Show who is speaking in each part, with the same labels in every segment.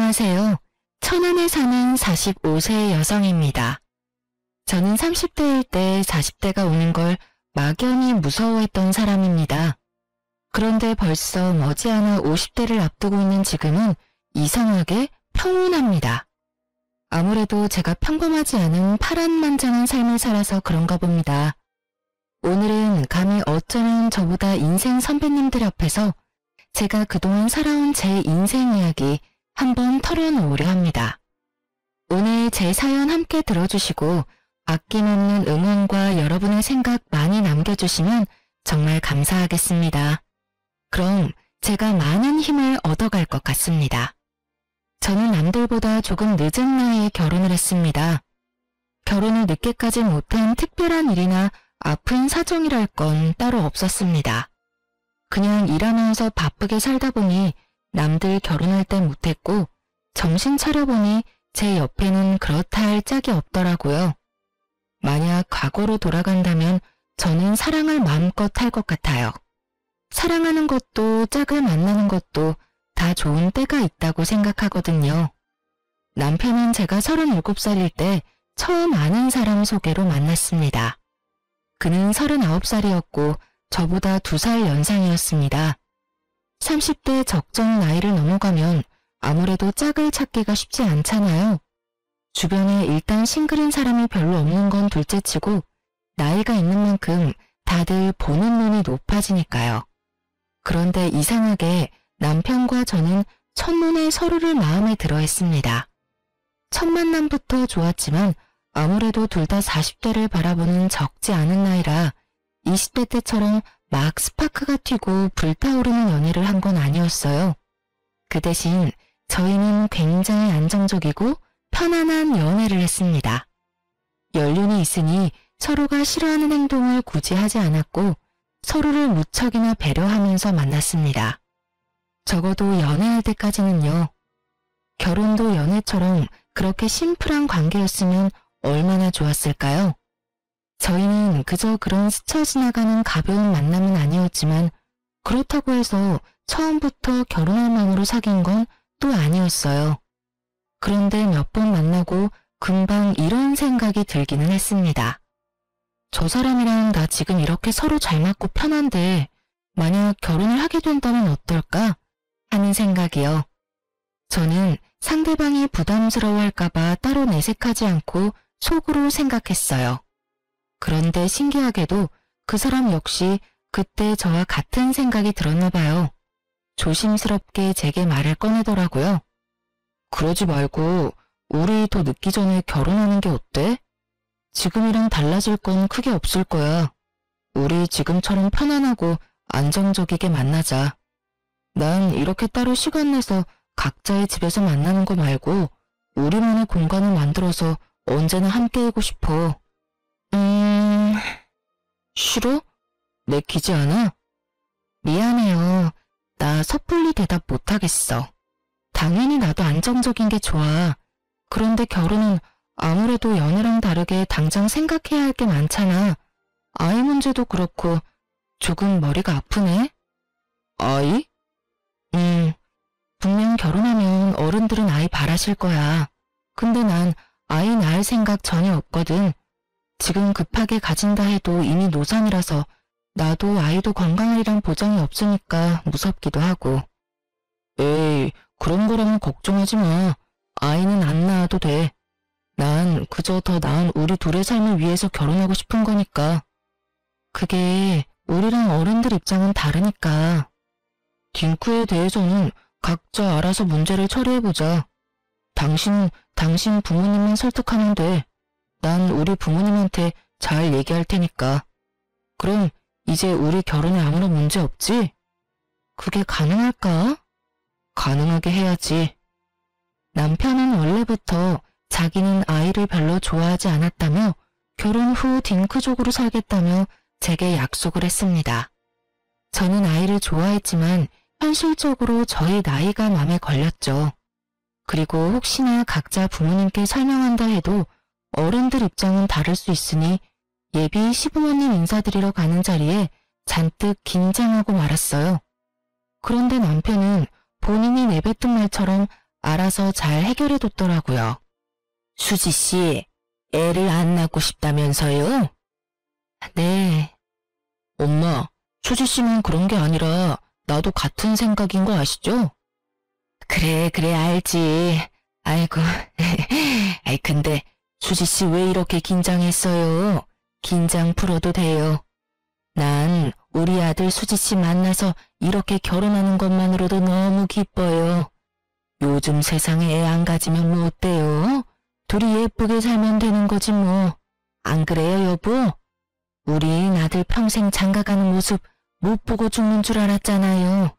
Speaker 1: 안녕하세요. 천안에 사는 45세 여성입니다. 저는 30대일 때 40대가 오는 걸 막연히 무서워했던 사람입니다. 그런데 벌써 머지않아 50대를 앞두고 있는 지금은 이상하게 평온합니다. 아무래도 제가 평범하지 않은 파란만장한 삶을 살아서 그런가 봅니다. 오늘은 감히 어쩌면 저보다 인생 선배님들 앞에서 제가 그동안 살아온 제 인생 이야기 한번 털어놓으려 합니다. 오늘 제 사연 함께 들어주시고 아낌없는 응원과 여러분의 생각 많이 남겨주시면 정말 감사하겠습니다. 그럼 제가 많은 힘을 얻어갈 것 같습니다. 저는 남들보다 조금 늦은 나이에 결혼을 했습니다. 결혼을 늦게까지 못한 특별한 일이나 아픈 사정이랄 건 따로 없었습니다. 그냥 일하면서 바쁘게 살다 보니 남들 결혼할 때 못했고 정신 차려보니 제 옆에는 그렇다 할 짝이 없더라고요. 만약 과거로 돌아간다면 저는 사랑을 마음껏 할 것 같아요. 사랑하는 것도 짝을 만나는 것도 다 좋은 때가 있다고 생각하거든요. 남편은 제가 37살일 때 처음 아는 사람 소개로 만났습니다. 그는 39살이었고 저보다 2살 연상이었습니다. 30대 적정 나이를 넘어가면 아무래도 짝을 찾기가 쉽지 않잖아요. 주변에 일단 싱글인 사람이 별로 없는 건 둘째치고 나이가 있는 만큼 다들 보는 눈이 높아지니까요. 그런데 이상하게 남편과 저는 첫눈에 서로를 마음에 들어 했습니다. 첫 만남부터 좋았지만 아무래도 둘 다 40대를 바라보는 적지 않은 나이라 20대 때처럼 막 스파크가 튀고 불타오르는 연애를 한 건 아니었어요. 그 대신 저희는 굉장히 안정적이고 편안한 연애를 했습니다. 연륜이 있으니 서로가 싫어하는 행동을 굳이 하지 않았고 서로를 무척이나 배려하면서 만났습니다. 적어도 연애할 때까지는요. 결혼도 연애처럼 그렇게 심플한 관계였으면 얼마나 좋았을까요? 저희는 그저 그런 스쳐 지나가는 가벼운 만남은 아니었지만 그렇다고 해서 처음부터 결혼할 마음으로 사귄 건 또 아니었어요. 그런데 몇 번 만나고 금방 이런 생각이 들기는 했습니다. 저 사람이랑 나 지금 이렇게 서로 잘 맞고 편한데 만약 결혼을 하게 된다면 어떨까 하는 생각이요. 저는 상대방이 부담스러워할까봐 따로 내색하지 않고 속으로 생각했어요. 그런데 신기하게도 그 사람 역시 그때 저와 같은 생각이 들었나 봐요. 조심스럽게 제게 말을 꺼내더라고요. 그러지 말고 우리 더 늦기 전에 결혼하는 게 어때? 지금이랑 달라질 건 크게 없을 거야. 우리 지금처럼 편안하고 안정적이게 만나자. 난 이렇게 따로 시간 내서 각자의 집에서 만나는 거 말고 우리만의 공간을 만들어서 언제나 함께이고 싶어. 싫어? 내키지 않아? 미안해요. 나 섣불리 대답 못하겠어. 당연히 나도 안정적인 게 좋아. 그런데 결혼은 아무래도 연애랑 다르게 당장 생각해야 할 게 많잖아. 아이 문제도 그렇고 조금 머리가 아프네. 아이? 분명 결혼하면 어른들은 아이 바라실 거야. 근데 난 아이 낳을 생각 전혀 없거든. 지금 급하게 가진다 해도 이미 노산이라서 나도 아이도 건강하리란 보장이 없으니까 무섭기도 하고. 에이, 그런 거라면 걱정하지 마. 아이는 안 낳아도 돼. 난 그저 더 나은 우리 둘의 삶을 위해서 결혼하고 싶은 거니까. 그게 우리랑 어른들 입장은 다르니까. 딩크에 대해서는 각자 알아서 문제를 처리해보자. 당신은 당신 부모님만 설득하면 돼. 난 우리 부모님한테 잘 얘기할 테니까. 그럼 이제 우리 결혼에 아무런 문제 없지? 그게 가능할까? 가능하게 해야지. 남편은 원래부터 자기는 아이를 별로 좋아하지 않았다며 결혼 후 딩크족으로 살겠다며 제게 약속을 했습니다. 저는 아이를 좋아했지만 현실적으로 저희 나이가 맘에 걸렸죠. 그리고 혹시나 각자 부모님께 설명한다 해도 어른들 입장은 다를 수 있으니 예비 시부모님 인사드리러 가는 자리에 잔뜩 긴장하고 말았어요. 그런데 남편은 본인이 내뱉은 말처럼 알아서 잘 해결해뒀더라고요. 수지 씨, 애를 안 낳고 싶다면서요? 네. 엄마, 수지 씨만 그런 게 아니라 나도 같은 생각인 거 아시죠? 그래, 알지. 아이고, 아이 근데 수지 씨 왜 이렇게 긴장했어요? 긴장 풀어도 돼요. 난 우리 아들 수지 씨 만나서 이렇게 결혼하는 것만으로도 너무 기뻐요. 요즘 세상에 애 안 가지면 뭐 어때요? 둘이 예쁘게 살면 되는 거지 뭐. 안 그래요, 여보? 우린 아들 평생 장가가는 모습 못 보고 죽는 줄 알았잖아요.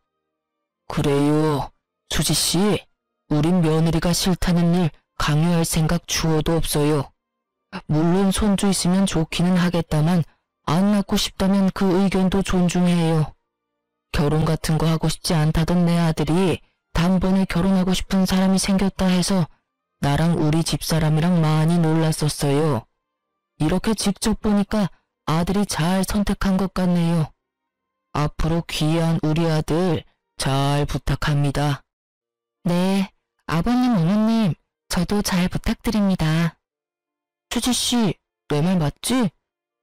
Speaker 1: 그래요. 수지 씨, 우린 며느리가 싫다는 일 강요할 생각 주어도 없어요. 물론 손주 있으면 좋기는 하겠다만 안 낳고 싶다면 그 의견도 존중해요. 결혼 같은 거 하고 싶지 않다던 내 아들이 단번에 결혼하고 싶은 사람이 생겼다 해서 나랑 우리 집사람이랑 많이 놀랐었어요. 이렇게 직접 보니까 아들이 잘 선택한 것 같네요. 앞으로 귀한 우리 아들 잘 부탁합니다. 네, 아버님, 어머님, 저도 잘 부탁드립니다. 수지씨, 내 말 맞지?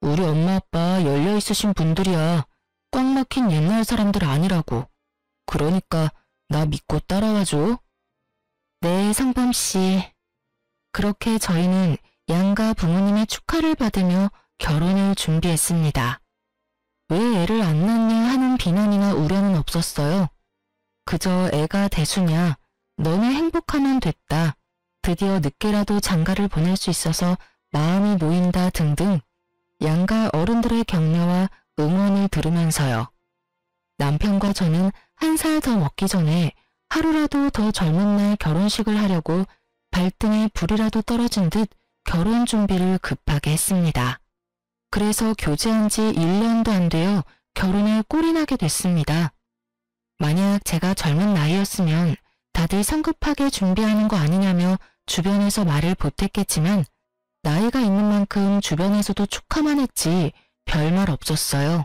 Speaker 1: 우리 엄마 아빠 열려있으신 분들이야. 꽉 막힌 옛날 사람들 아니라고. 그러니까 나 믿고 따라와줘. 네, 성범씨. 그렇게 저희는 양가 부모님의 축하를 받으며 결혼을 준비했습니다. 왜 애를 안 낳냐 하는 비난이나 우려는 없었어요. 그저 애가 대수냐, 너네 행복하면 됐다, 드디어 늦게라도 장가를 보낼 수 있어서 마음이 놓인다 등등 양가 어른들의 격려와 응원을 들으면서요. 남편과 저는 1살 더 먹기 전에 하루라도 더 젊은 날 결혼식을 하려고 발등에 불이라도 떨어진 듯 결혼 준비를 급하게 했습니다. 그래서 교제한 지 1년도 안 되어 결혼에 꼴이 나게 됐습니다. 만약 제가 젊은 나이였으면 다들 성급하게 준비하는 거 아니냐며 주변에서 말을 보탰겠지만 나이가 있는 만큼 주변에서도 축하만 했지 별말 없었어요.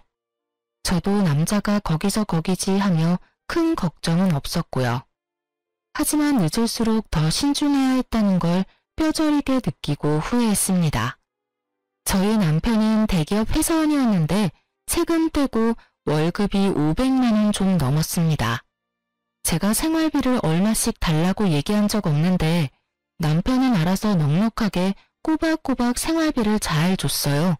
Speaker 1: 저도 남자가 거기서 거기지 하며 큰 걱정은 없었고요. 하지만 늦을수록 더 신중해야 했다는 걸 뼈저리게 느끼고 후회했습니다. 저희 남편은 대기업 회사원이었는데 세금 떼고 월급이 500만 원 좀 넘었습니다. 제가 생활비를 얼마씩 달라고 얘기한 적 없는데 남편은 알아서 넉넉하게 꼬박꼬박 생활비를 잘 줬어요.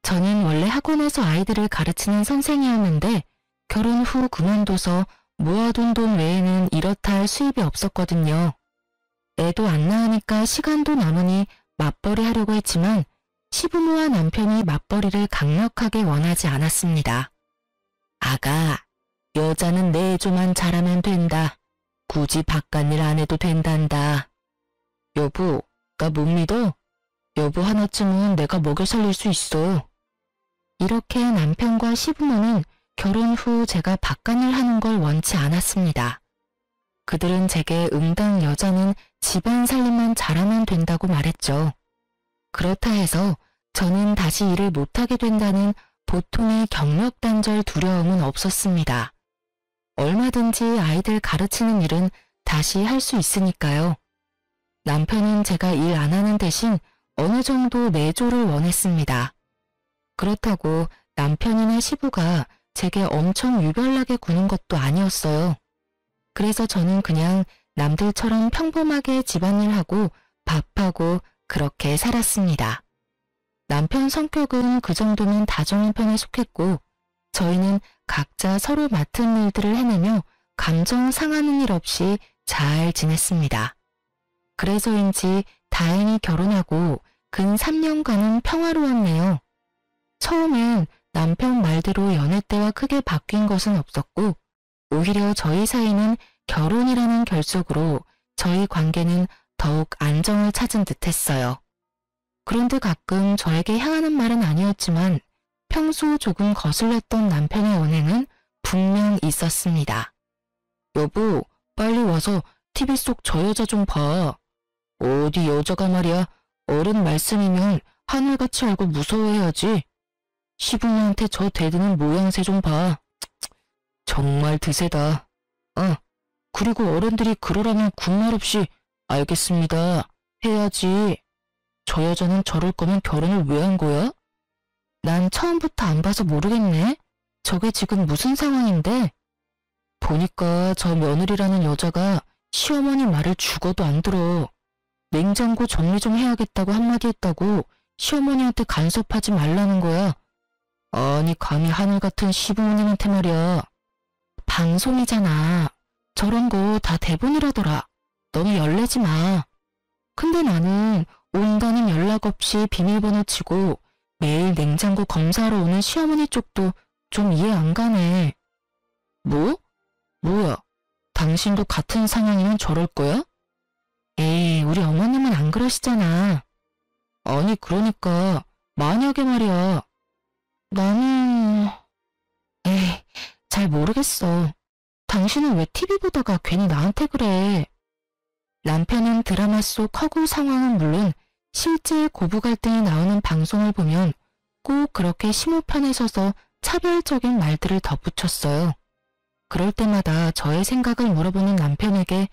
Speaker 1: 저는 원래 학원에서 아이들을 가르치는 선생이었는데 결혼 후 그만둬서 모아둔 돈 외에는 이렇다 할 수입이 없었거든요. 애도 안 낳으니까 시간도 남으니 맞벌이 하려고 했지만 시부모와 남편이 맞벌이를 강력하게 원하지 않았습니다. 아가, 여자는 내조만 잘하면 된다. 굳이 바깥일 안 해도 된단다. 여보, 나 못 믿어? 여보 하나쯤은 내가 먹여 살릴 수 있어. 이렇게 남편과 시부모는 결혼 후 제가 바깥일 하는 걸 원치 않았습니다. 그들은 제게 응당 여자는 집안 살림만 잘하면 된다고 말했죠. 그렇다 해서 저는 다시 일을 못하게 된다는 보통의 경력단절 두려움은 없었습니다. 얼마든지 아이들 가르치는 일은 다시 할 수 있으니까요. 남편은 제가 일 안 하는 대신 어느 정도 내조를 원했습니다. 그렇다고 남편이나 시부가 제게 엄청 유별나게 구는 것도 아니었어요. 그래서 저는 그냥 남들처럼 평범하게 집안일하고 밥하고 그렇게 살았습니다. 남편 성격은 그 정도면 다정한 편에 속했고 저희는 각자 서로 맡은 일들을 해내며 감정 상하는 일 없이 잘 지냈습니다. 그래서인지 다행히 결혼하고 근 3년간은 평화로웠네요. 처음엔 남편 말대로 연애 때와 크게 바뀐 것은 없었고 오히려 저희 사이는 결혼이라는 결속으로 저희 관계는 더욱 안정을 찾은 듯했어요. 그런데 가끔 저에게 향하는 말은 아니었지만 평소 조금 거슬렸던 남편의 언행은 분명 있었습니다. 여보, 빨리 와서 TV 속 저 여자 좀 봐. 어디 여자가 말이야. 어른 말씀이면 하늘같이 알고 무서워해야지. 시부모한테 저 대드는 모양새 좀 봐. 정말 드세다. 그리고 어른들이 그러라면 군말 없이 알겠습니다. 해야지. 저 여자는 저럴 거면 결혼을 왜 한 거야? 난 처음부터 안 봐서 모르겠네. 저게 지금 무슨 상황인데? 보니까 저 며느리라는 여자가 시어머니 말을 죽어도 안 들어. 냉장고 정리 좀 해야겠다고 한마디 했다고 시어머니한테 간섭하지 말라는 거야. 아니 감히 하늘 같은 시부모님한테 말이야. 방송이잖아. 저런 거 다 대본이라더라. 너무 열내지 마. 근데 나는 온다는 연락 없이 비밀번호 치고 매일 냉장고 검사하러 오는 시어머니 쪽도 좀 이해 안 가네. 뭐? 뭐야? 당신도 같은 상황이면 저럴 거야? 에이, 우리 어머님은 안 그러시잖아. 아니, 그러니까 만약에 말이야. 나는... 에이, 잘 모르겠어. 당신은 왜 TV 보다가 괜히 나한테 그래? 남편은 드라마 속 허구 상황은 물론 실제 고부 갈등이 나오는 방송을 보면 꼭 그렇게 시무편에 서서 차별적인 말들을 덧붙였어요. 그럴 때마다 저의 생각을 물어보는 남편에게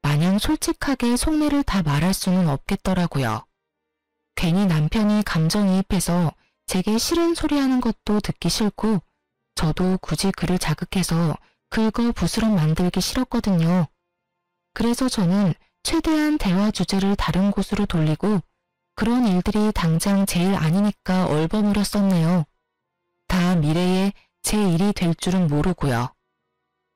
Speaker 1: 마냥 솔직하게 속내를 다 말할 수는 없겠더라고요. 괜히 남편이 감정이입해서 제게 싫은 소리 하는 것도 듣기 싫고 저도 굳이 그를 자극해서 긁어 부스럼 만들기 싫었거든요. 그래서 저는 최대한 대화 주제를 다른 곳으로 돌리고 그런 일들이 당장 제 일 아니니까 얼버무렸었네요. 다 미래에 제 일이 될 줄은 모르고요.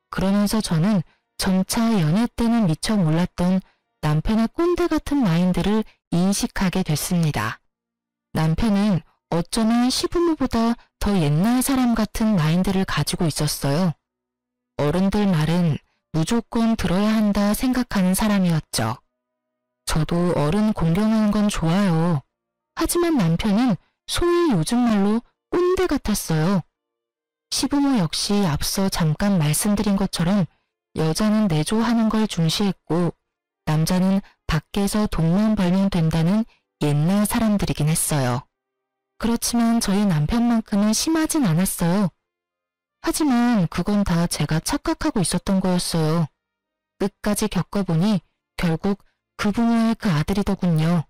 Speaker 1: 그러면서 저는 점차 연애 때는 미처 몰랐던 남편의 꼰대 같은 마인드를 인식하게 됐습니다. 남편은 어쩌면 시부모보다 더 옛날 사람 같은 마인드를 가지고 있었어요. 어른들 말은 무조건 들어야 한다 생각하는 사람이었죠. 저도 어른 공경하는 건 좋아요. 하지만 남편은 소위 요즘 말로 꼰대 같았어요. 시부모 역시 앞서 잠깐 말씀드린 것처럼 여자는 내조하는 걸 중시했고 남자는 밖에서 돈만 벌면 된다는 옛날 사람들이긴 했어요. 그렇지만 저희 남편만큼은 심하진 않았어요. 하지만 그건 다 제가 착각하고 있었던 거였어요. 끝까지 겪어보니 결국 그 부모의 그 아들이더군요.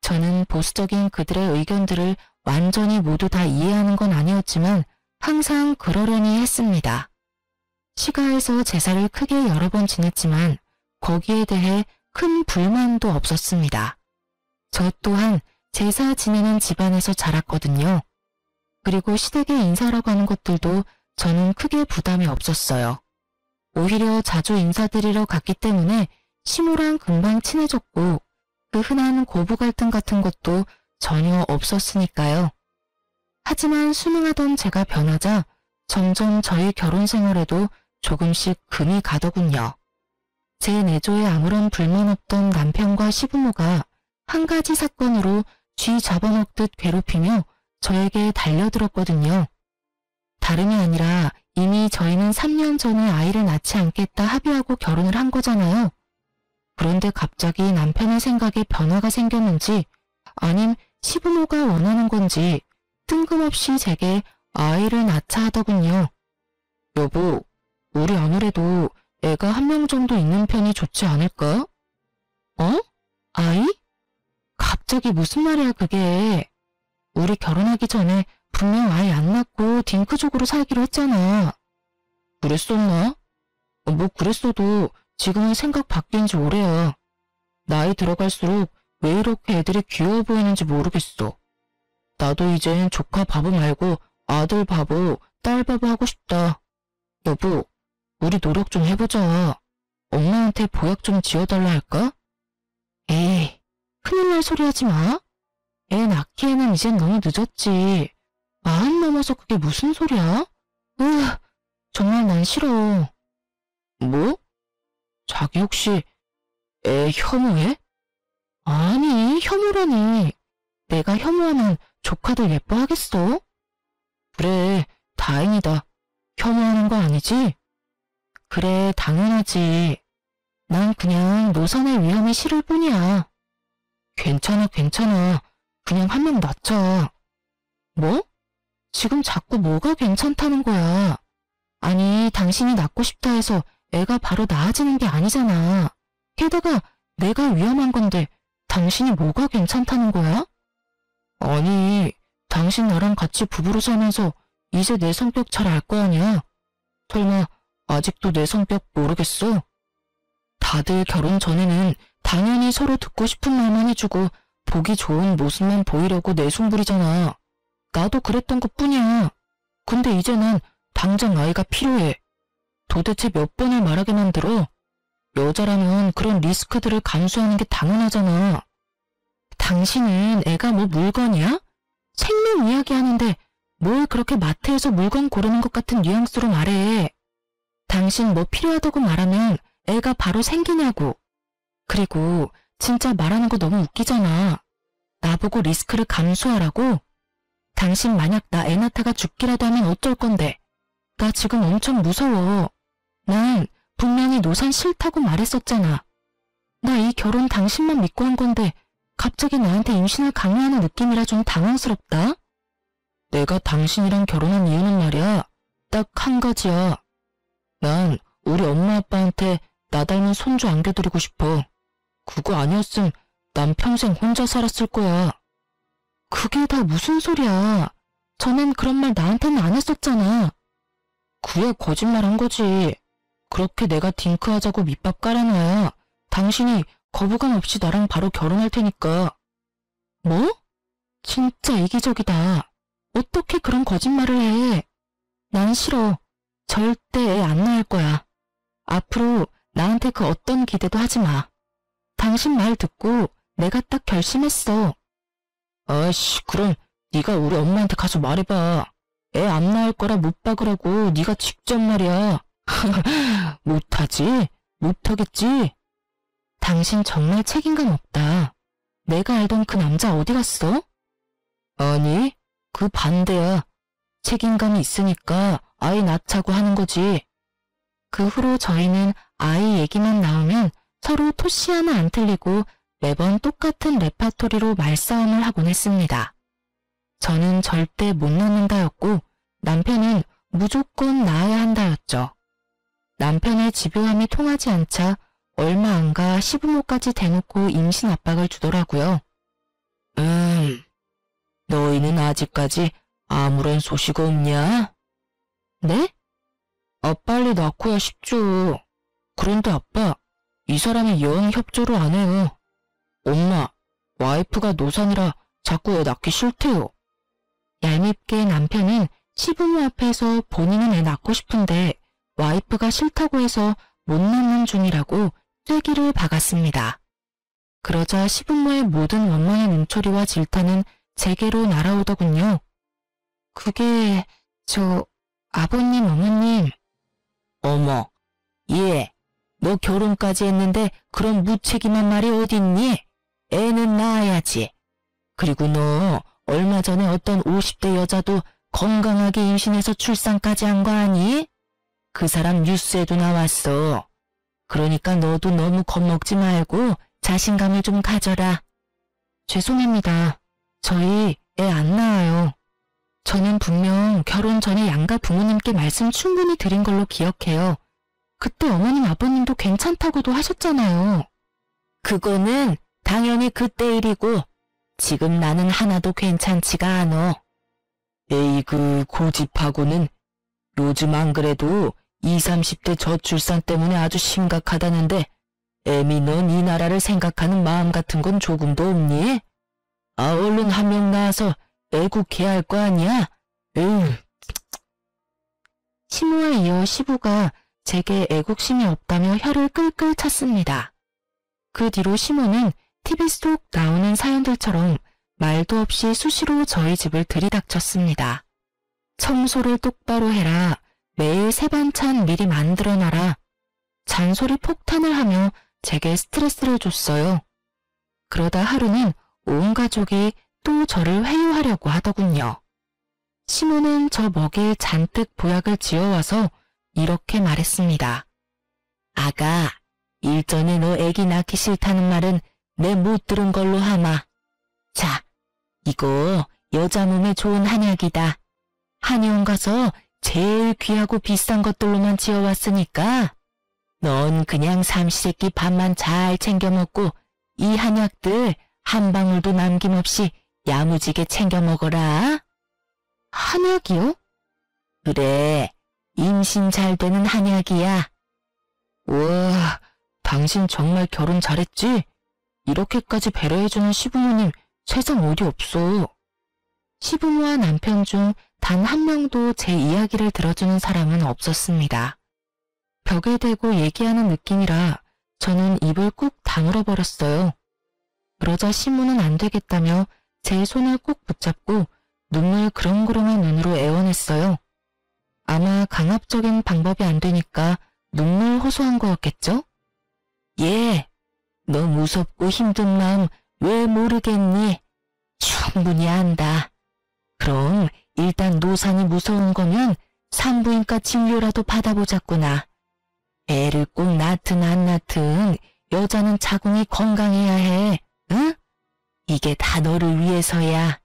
Speaker 1: 저는 보수적인 그들의 의견들을 완전히 모두 다 이해하는 건 아니었지만 항상 그러려니 했습니다. 시가에서 제사를 크게 여러 번 지냈지만 거기에 대해 큰 불만도 없었습니다. 저 또한 제사 지내는 집안에서 자랐거든요. 그리고 시댁에 인사하러 가는 것들도 저는 크게 부담이 없었어요. 오히려 자주 인사드리러 갔기 때문에 시모랑 금방 친해졌고 그 흔한 고부 갈등 같은 것도 전혀 없었으니까요. 하지만 순응하던 제가 변하자 점점 저희 결혼 생활에도 조금씩 금이 가더군요. 제 내조에 아무런 불만 없던 남편과 시부모가 한 가지 사건으로 쥐 잡아먹듯 괴롭히며 저에게 달려들었거든요. 다름이 아니라 이미 저희는 3년 전에 아이를 낳지 않겠다 합의하고 결혼을 한 거잖아요. 그런데 갑자기 남편의 생각에 변화가 생겼는지 아님 시부모가 원하는 건지 뜬금없이 제게 아이를 낳자 하더군요. 여보, 우리 아무래도 애가 1명 정도 있는 편이 좋지 않을까? 어? 아이? 갑자기 무슨 말이야 그게. 우리 결혼하기 전에 분명 아이 안 낳고 딩크족으로 살기로 했잖아. 그랬었나? 뭐 그랬어도 지금은 생각 바뀐 지 오래야. 나이 들어갈수록 왜 이렇게 애들이 귀여워 보이는지 모르겠어. 나도 이젠 조카 바보 말고 아들 바보, 딸 바보 하고 싶다. 여보, 우리 노력 좀 해보자. 엄마한테 보약 좀 지어달라 할까? 에이, 큰일 날 소리 하지 마. 애 낳기에는 이젠 너무 늦었지. 40 넘어서 그게 무슨 소리야? 정말 난 싫어. 뭐? 자기 혹시 애 혐오해? 아니, 혐오라니. 내가 혐오하면 조카들 예뻐하겠어? 그래, 다행이다. 혐오하는 거 아니지? 그래, 당연하지. 난 그냥 노산의 위험이 싫을 뿐이야. 괜찮아, 괜찮아. 그냥 1명 낳자. 뭐? 지금 자꾸 뭐가 괜찮다는 거야? 아니, 당신이 낳고 싶다 해서 애가 바로 나아지는 게 아니잖아. 게다가 내가 위험한 건데 당신이 뭐가 괜찮다는 거야? 아니, 당신 나랑 같이 부부로 살면서 이제 내 성격 잘 알 거 아니야? 설마 아직도 내 성격 모르겠어? 다들 결혼 전에는 당연히 서로 듣고 싶은 말만 해주고 보기 좋은 모습만 보이려고 내숭부리잖아. 나도 그랬던 것뿐이야. 근데 이제 난 당장 아이가 필요해. 도대체 몇 번을 말하게 만들어? 여자라면 그런 리스크들을 감수하는 게 당연하잖아. 당신은 애가 뭐 물건이야? 생명 이야기 하는데 뭘 그렇게 마트에서 물건 고르는 것 같은 뉘앙스로 말해. 당신 뭐 필요하다고 말하면 애가 바로 생기냐고. 그리고 진짜 말하는 거 너무 웃기잖아. 나보고 리스크를 감수하라고? 당신 만약 나 애 낳다가 죽기라도 하면 어쩔 건데. 나 지금 엄청 무서워. 난 분명히 노산 싫다고 말했었잖아. 나 이 결혼 당신만 믿고 한 건데 갑자기 나한테 임신을 강요하는 느낌이라 좀 당황스럽다. 내가 당신이랑 결혼한 이유는 말이야. 딱 한 가지야. 난 우리 엄마 아빠한테 나 닮은 손주 안겨드리고 싶어. 그거 아니었음 난 평생 혼자 살았을 거야. 그게 다 무슨 소리야. 전엔 그런 말 나한테는 안 했었잖아. 그야 거짓말한 거지. 그렇게 내가 딩크하자고 밑밥 깔아놔야 당신이 거부감 없이 나랑 바로 결혼할 테니까. 뭐? 진짜 이기적이다. 어떻게 그런 거짓말을 해. 난 싫어. 절대 애 안 낳을 거야. 앞으로 나한테 그 어떤 기대도 하지 마. 당신 말 듣고 내가 딱 결심했어. 아이씨, 그럼 네가 우리 엄마한테 가서 말해봐. 애 안 낳을 거라 못 박으라고 네가 직접 말이야. 못하지? 못하겠지? 당신 정말 책임감 없다. 내가 알던 그 남자 어디 갔어? 아니, 그 반대야. 책임감이 있으니까 아이 낳자고 하는 거지. 그 후로 저희는 아이 얘기만 나오면 서로 토시 하나 안 틀리고 매번 똑같은 레파토리로 말싸움을 하곤 했습니다. 저는 절대 못 낳는다였고 남편은 무조건 낳아야 한다였죠. 남편의 집요함이 통하지 않자 얼마 안 가 시부모까지 대놓고 임신 압박을 주더라고요. 너희는 아직까지 아무런 소식 없냐? 네? 빨리 낳고야 싶죠. 그런데 아빠, 이 사람이 영 협조를 안 해요. 엄마, 와이프가 노산이라 자꾸 애 낳기 싫대요. 얄밉게 남편은 시부모 앞에서 본인은 애 낳고 싶은데 와이프가 싫다고 해서 못 낳는 중이라고 쐐기를 박았습니다. 그러자 시부모의 모든 원망의 눈초리와 질타는 제게로 날아오더군요. 그게 아버님, 어머님. 어머, 너 결혼까지 했는데 그런 무책임한 말이 어딨니? 애는 낳아야지. 그리고 너 얼마 전에 어떤 50대 여자도 건강하게 임신해서 출산까지 한 거 아니? 그 사람 뉴스에도 나왔어. 그러니까 너도 너무 겁먹지 말고 자신감을 좀 가져라. 죄송합니다. 저희 애 안 낳아요. 저는 분명 결혼 전에 양가 부모님께 말씀 충분히 드린 걸로 기억해요. 그때 어머님 아버님도 괜찮다고도 하셨잖아요. 그거는 당연히 그때 일이고 지금 나는 하나도 괜찮지가 않어. 에이그 고집하고는 요즘 안 그래도 20, 30대 저출산 때문에 아주 심각하다는데 애미 넌 이 나라를 생각하는 마음 같은 건 조금도 없니? 얼른 한 명 낳아서 애국해야 할 거 아니야? 시모에 이어 시부가 제게 애국심이 없다며 혀를 끌끌 찼습니다. 그 뒤로 시모는 TV 속 나오는 사연들처럼 말도 없이 수시로 저희 집을 들이닥쳤습니다. 청소를 똑바로 해라. 매일 새 반찬 미리 만들어놔라. 잔소리 폭탄을 하며 제게 스트레스를 줬어요. 그러다 하루는 온 가족이 또 저를 회유하려고 하더군요. 시모는 저 먹일 잔뜩 보약을 지어와서 이렇게 말했습니다. 아가, 일전에 너 애기 낳기 싫다는 말은 내 못 들은 걸로 하마. 자, 이거 여자 몸에 좋은 한약이다. 한의원 가서 제일 귀하고 비싼 것들로만 지어왔으니까 넌 그냥 삼시세끼 밥만 잘 챙겨 먹고 이 한약들 한 방울도 남김없이 야무지게 챙겨 먹어라. 한약이요? 그래, 임신 잘 되는 한약이야. 우와, 당신 정말 결혼 잘했지? 이렇게까지 배려해주는 시부모님 세상 어디 없어. 시부모와 남편 중 단 한 명도 제 이야기를 들어주는 사람은 없었습니다. 벽에 대고 얘기하는 느낌이라 저는 입을 꾹 다물어 버렸어요. 그러자 시모는 안 되겠다며 제 손을 꼭 붙잡고 눈물 그렁그렁한 눈으로 애원했어요. 아마 강압적인 방법이 안 되니까 눈물 호소한 거였겠죠? 예, 너 무섭고 힘든 마음 왜 모르겠니? 충분히 안다. 그럼 일단 노산이 무서운 거면 산부인과 진료라도 받아보자꾸나. 애를 꼭 낳든 안 낳든 여자는 자궁이 건강해야 해. 응? 이게 다 너를 위해서야.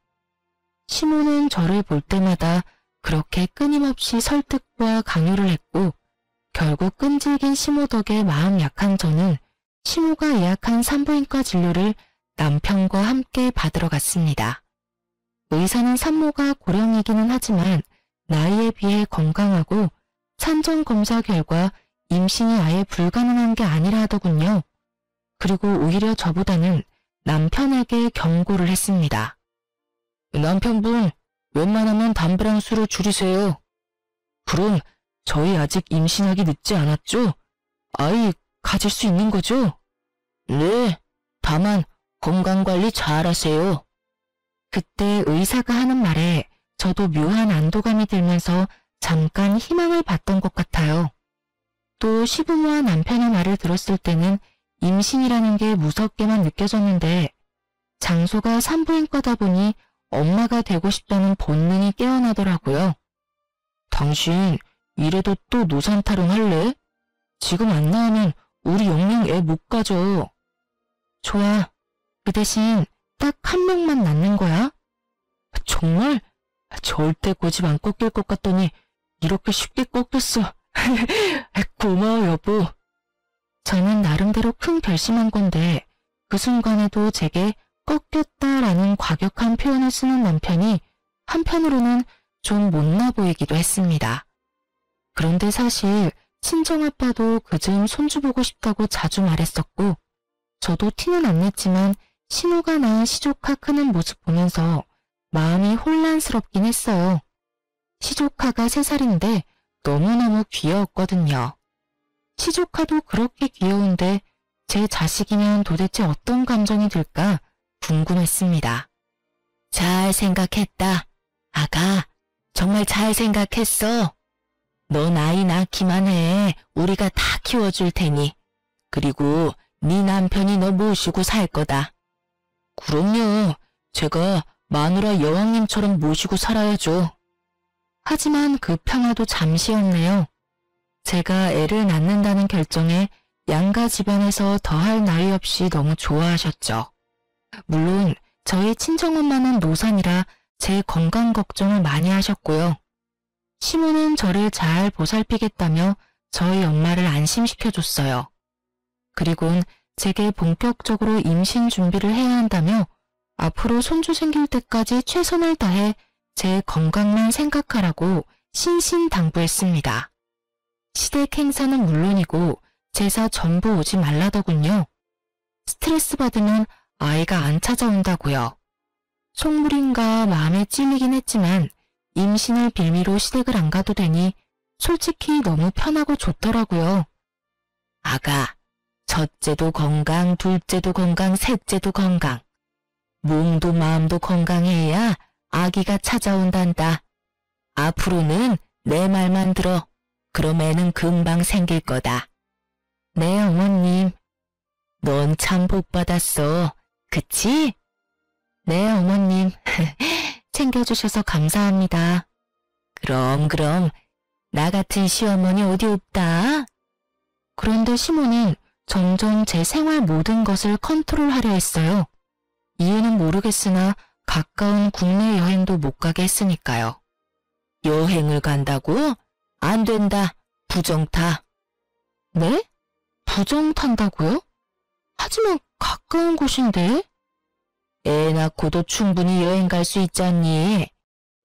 Speaker 1: 시모는 저를 볼 때마다 그렇게 끊임없이 설득과 강요를 했고 결국 끈질긴 시모 덕에 마음 약한 저는 시모가 예약한 산부인과 진료를 남편과 함께 받으러 갔습니다. 의사는 산모가 고령이기는 하지만 나이에 비해 건강하고 산전검사 결과 임신이 아예 불가능한 게 아니라 하더군요. 그리고 오히려 저보다는 남편에게 경고를 했습니다. 남편분, 웬만하면 담배랑 술을 줄이세요. 그럼 저희 아직 임신하기 늦지 않았죠? 아이 가질 수 있는 거죠? 네, 다만 건강관리 잘 하세요. 그때 의사가 하는 말에 저도 묘한 안도감이 들면서 잠깐 희망을 봤던 것 같아요. 또 시부모와 남편의 말을 들었을 때는 임신이라는 게 무섭게만 느껴졌는데 장소가 산부인과다 보니 엄마가 되고 싶다는 본능이 깨어나더라고요. 당신 이래도 또 노산 타령할래? 지금 안 나오면 우리 영영 애 못 가져. 좋아. 그 대신 딱 한 명만 낳는 거야? 정말? 절대 고집 안 꺾일 것 같더니 이렇게 쉽게 꺾였어. 고마워 여보. 저는 나름대로 큰 결심한 건데 그 순간에도 제게 꺾였다라는 과격한 표현을 쓰는 남편이 한편으로는 좀 못나 보이기도 했습니다. 그런데 사실 친정아빠도 그즘 손주 보고 싶다고 자주 말했었고 저도 티는 안 냈지만 신우가 낳은 시조카 크는 모습 보면서 마음이 혼란스럽긴 했어요. 시조카가 3살인데 너무너무 귀여웠거든요. 시조카도 그렇게 귀여운데 제 자식이면 도대체 어떤 감정이 들까 궁금했습니다. 잘 생각했다. 아가, 정말 잘 생각했어. 넌 아이 낳기만 해. 우리가 다 키워줄 테니. 그리고 네 남편이 너 모시고 살 거다. 그럼요. 제가 마누라 여왕님처럼 모시고 살아야죠. 하지만 그 평화도 잠시였네요. 제가 애를 낳는다는 결정에 양가 집안에서 더할 나위 없이 너무 좋아하셨죠. 물론 저희 친정엄마는 노산이라 제 건강 걱정을 많이 하셨고요. 시모는 저를 잘 보살피겠다며 저희 엄마를 안심시켜줬어요. 그리곤 제게 본격적으로 임신 준비를 해야 한다며 앞으로 손주 생길 때까지 최선을 다해 제 건강만 생각하라고 신신당부했습니다. 시댁 행사는 물론이고 제사 전부 오지 말라더군요. 스트레스 받으면 아이가 안 찾아온다고요. 속물인가 마음에 찔리긴 했지만 임신을 빌미로 시댁을 안 가도 되니 솔직히 너무 편하고 좋더라고요. 아가, 첫째도 건강, 둘째도 건강, 셋째도 건강. 몸도 마음도 건강해야 아기가 찾아온단다. 앞으로는 내 말만 들어. 그럼 애는 금방 생길 거다. 네, 어머님. 넌 참 복 받았어. 그치? 네, 어머님. 챙겨주셔서 감사합니다. 그럼. 나 같은 시어머니 어디 없다. 그런데 시모는 점점 제 생활 모든 것을 컨트롤하려 했어요. 이유는 모르겠으나 가까운 국내 여행도 못 가게 했으니까요. 여행을 간다고? 안 된다. 부정타. 네? 부정 탄다고요? 하지만 가까운 곳인데?
Speaker 2: 애 낳고도 충분히 여행 갈 수 있잖니.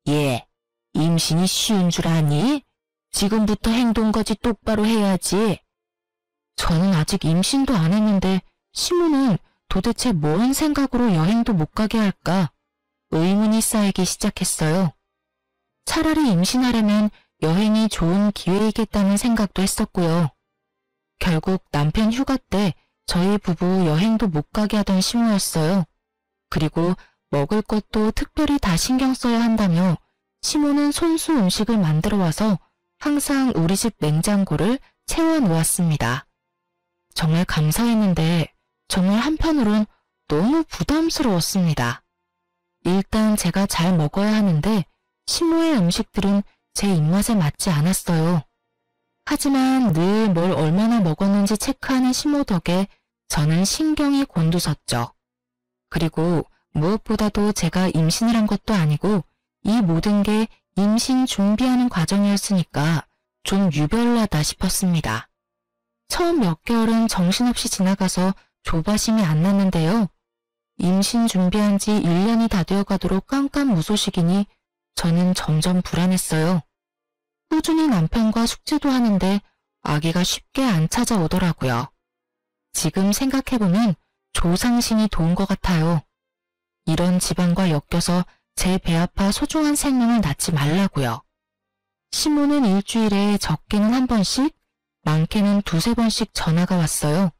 Speaker 2: 예, 임신이 쉬운 줄 아니? 지금부터 행동거지 똑바로 해야지.
Speaker 1: 저는 아직 임신도 안 했는데 시모는 도대체 뭔 생각으로 여행도 못 가게 할까? 의문이 쌓이기 시작했어요. 차라리 임신하려면 여행이 좋은 기회이겠다는 생각도 했었고요. 결국 남편 휴가 때 저희 부부 여행도 못 가게 하던 시모였어요. 그리고 먹을 것도 특별히 다 신경 써야 한다며 시모는 손수 음식을 만들어 와서 항상 우리 집 냉장고를 채워 놓았습니다. 정말 감사했는데 정말 한편으론 너무 부담스러웠습니다. 일단 제가 잘 먹어야 하는데 시모의 음식들은 제 입맛에 맞지 않았어요. 하지만 늘 뭘 얼마나 먹었는지 체크하는 시모 덕에 저는 신경이 곤두섰죠. 그리고 무엇보다도 제가 임신을 한 것도 아니고 이 모든 게 임신 준비하는 과정이었으니까 좀 유별나다 싶었습니다. 처음 몇 개월은 정신없이 지나가서 조바심이 안 났는데요. 임신 준비한 지 1년이 다 되어가도록 깜깜무소식이니 저는 점점 불안했어요. 꾸준히 남편과 숙제도 하는데 아기가 쉽게 안 찾아오더라고요. 지금 생각해보면 조상신이 도운 것 같아요. 이런 집안과 엮여서 제 배 아파 소중한 생명을 낳지 말라고요. 시모는 일주일에 적게는 한 번씩, 많게는 두세 번씩 전화가 왔어요.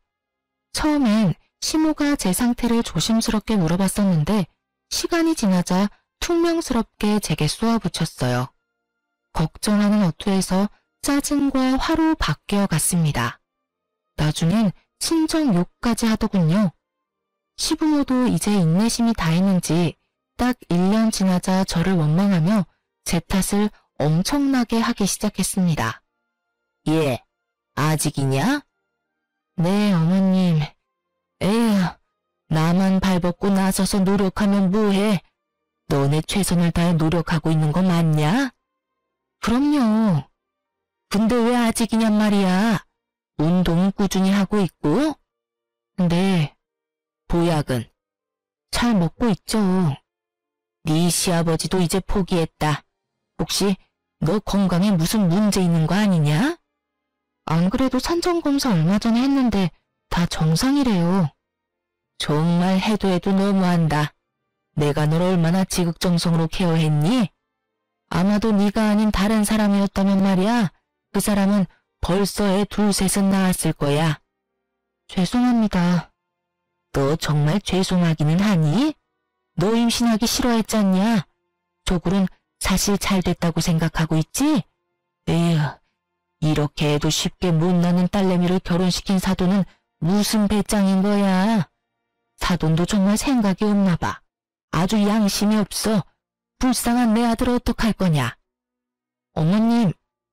Speaker 1: 처음엔 시모가 제 상태를 조심스럽게 물어봤었는데 시간이 지나자 퉁명스럽게 제게 쏘아붙였어요. 걱정하는 어투에서 짜증과 화로 바뀌어 갔습니다. 나중엔 친정 욕까지 하더군요. 시부모도 이제 인내심이 다했는지 딱 1년 지나자 저를 원망하며 제 탓을 엄청나게 하기 시작했습니다.
Speaker 2: 예, 아직이냐?
Speaker 1: 네, 어머님.
Speaker 2: 에휴, 나만 발벗고 나서서 노력하면 뭐해? 너네 최선을 다해 노력하고 있는 거 맞냐?
Speaker 1: 그럼요.
Speaker 2: 근데 왜 아직이냔 말이야? 운동은 꾸준히 하고 있고?
Speaker 1: 네.
Speaker 2: 보약은?
Speaker 1: 잘 먹고 있죠.
Speaker 2: 네 시아버지도 이제 포기했다. 혹시 너 건강에 무슨 문제 있는 거 아니냐?
Speaker 1: 안 그래도 산전검사 얼마 전에 했는데 다 정상이래요.
Speaker 2: 정말 해도 너무한다. 내가 널 얼마나 지극정성으로 케어했니? 아마도 네가 아닌 다른 사람이었다면 말이야. 그 사람은 벌써 애 둘셋은 낳았을 거야.
Speaker 1: 죄송합니다.
Speaker 2: 너 정말 죄송하기는 하니? 너 임신하기 싫어했잖냐? 조굴은 사실 잘 됐다고 생각하고 있지? 에휴, 이렇게 해도 쉽게 못 낳는 딸내미를 결혼시킨 사돈은 무슨 배짱인 거야? 사돈도 정말 생각이 없나 봐. 아주 양심이 없어. 불쌍한 내 아들 어떡할 거냐?
Speaker 1: 어머님,